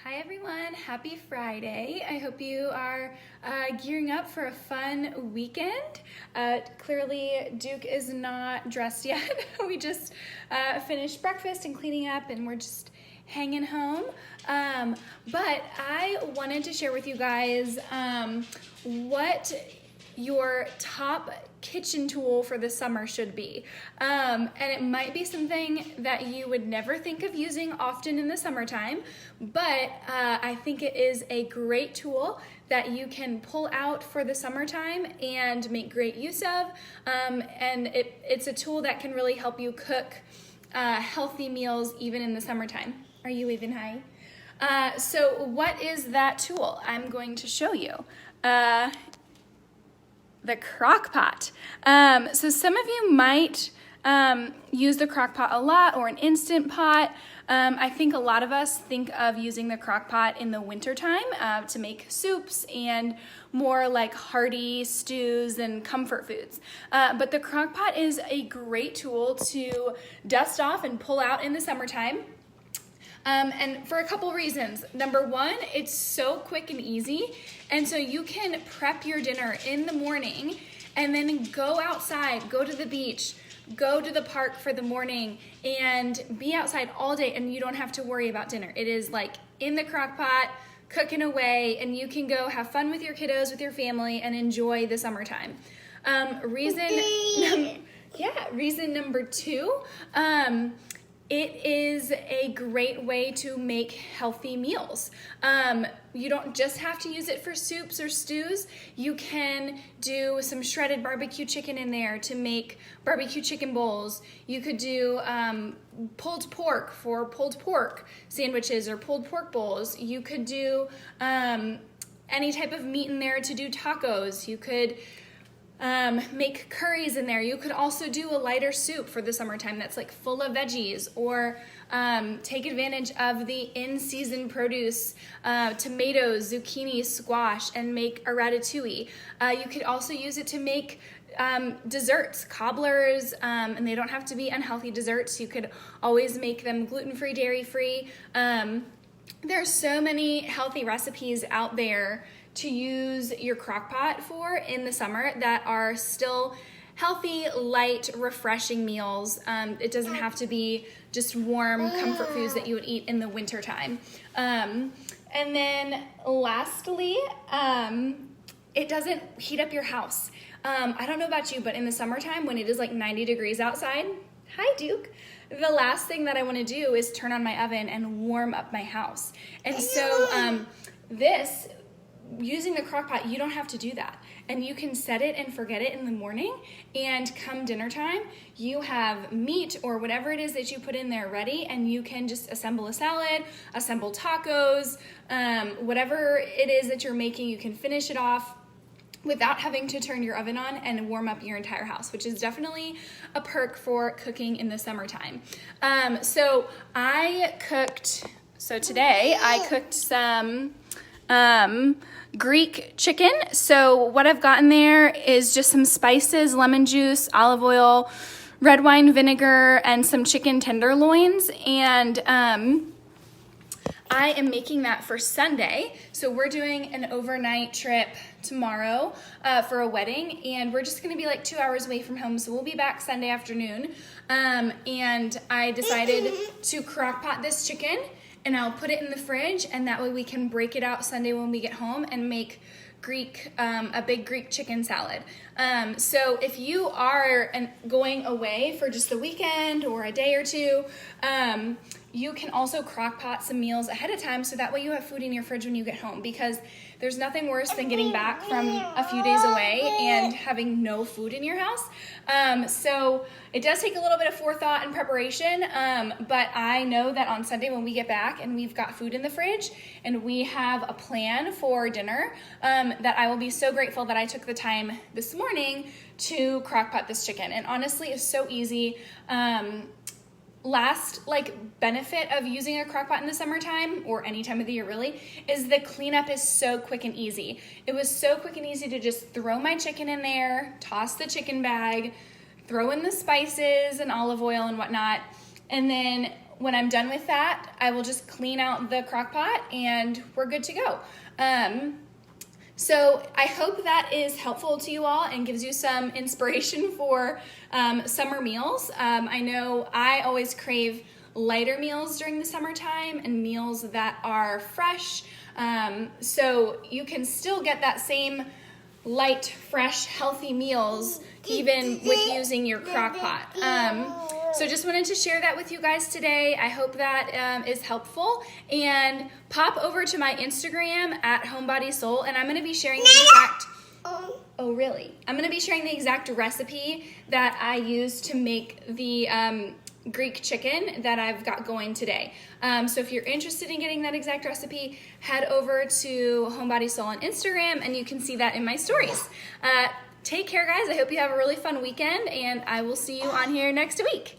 Hi everyone, happy Friday. I hope you are gearing up for a fun weekend. Clearly Duke is not dressed yet. We just finished breakfast and cleaning up and we're just hanging home. But I wanted to share with you guys what your top kitchen tool for the summer should be. And it might be something that you would never think of using often in the summertime, but I think it is a great tool that you can pull out for the summertime and make great use of. And it's a tool that can really help you cook healthy meals even in the summertime. Are you waving hi? So what is that tool? I'm going to show you. The crock pot. So some of you might use the crock pot a lot or an Instant Pot. I think a lot of us think of using the crock pot in the wintertime to make soups and more like hearty stews and comfort foods. But the crock pot is a great tool to dust off and pull out in the summertime. And for a couple reasons. Number one, it's so quick and easy. And so you can prep your dinner in the morning and then go outside, go to the beach, go to the park for the morning and be outside all day and you don't have to worry about dinner. It is like in the crock pot, cooking away, and you can go have fun with your kiddos, with your family, and enjoy the summertime. Reason number two, it is a great way to make healthy meals. You don't just have to use it for soups or stews. You can do some shredded barbecue chicken in there to make barbecue chicken bowls. You could do pulled pork for pulled pork sandwiches or pulled pork bowls. You could do any type of meat in there to do tacos. You could make curries in there. You could also do a lighter soup for the summertime that's like full of veggies, or take advantage of the in-season produce, tomatoes, zucchini, squash, and make a ratatouille. You could also use it to make desserts, cobblers, and they don't have to be unhealthy desserts. You could always make them gluten-free, dairy-free. There are so many healthy recipes out there to use your crock pot for in the summer that are still healthy, light, refreshing meals. It doesn't have to be just warm comfort foods that you would eat in the winter time. And then lastly, it doesn't heat up your house. I don't know about you, but in the summertime when it is like 90 degrees outside, hi Duke, the last thing that I want to do is turn on my oven and warm up my house. And so using the crock pot, you don't have to do that. And you can set it and forget it in the morning, and come dinner time, you have meat or whatever it is that you put in there ready, and you can just assemble a salad, assemble tacos, whatever it is that you're making, you can finish it off without having to turn your oven on and warm up your entire house, which is definitely a perk for cooking in the summertime. Today I cooked some Greek chicken. So what I've gotten there is just some spices, lemon juice, olive oil, red wine vinegar, and some chicken tenderloins. And I am making that for Sunday. So we're doing an overnight trip tomorrow for a wedding, and we're just gonna be like 2 hours away from home. So we'll be back Sunday afternoon. And I decided to crock pot this chicken, and I'll put it in the fridge, and that way we can break it out Sunday when we get home and make a big Greek chicken salad. So if you are going away for just the weekend or a day or two, you can also crock pot some meals ahead of time, so that way you have food in your fridge when you get home, because there's nothing worse than getting back from a few days away and having no food in your house. So it does take a little bit of forethought and preparation, but I know that on Sunday when we get back and we've got food in the fridge and we have a plan for dinner, that I will be so grateful that I took the time this morning to crock pot this chicken. And honestly, it's so easy. Last benefit of using a crock pot in the summertime, or any time of the year really, is the cleanup is so quick and easy. It was so quick and easy to just throw my chicken in there, toss the chicken bag, throw in the spices and olive oil and whatnot, and then when I'm done with that, I will just clean out the crock pot and we're good to go. So I hope that is helpful to you all and gives you some inspiration for summer meals. I know I always crave lighter meals during the summertime and meals that are fresh. So you can still get that same light, fresh, healthy meals even with using your crock pot. So just wanted to share that with you guys today. I hope that is helpful. And pop over to my Instagram at HomeBodySoul, and I'm going to be sharing the exact... Oh, really? I'm going to be sharing the exact recipe that I used to make the Greek chicken that I've got going today. So if you're interested in getting that exact recipe, head over to HomeBodySoul on Instagram, and you can see that in my stories. Take care, guys. I hope you have a really fun weekend, and I will see you on here next week.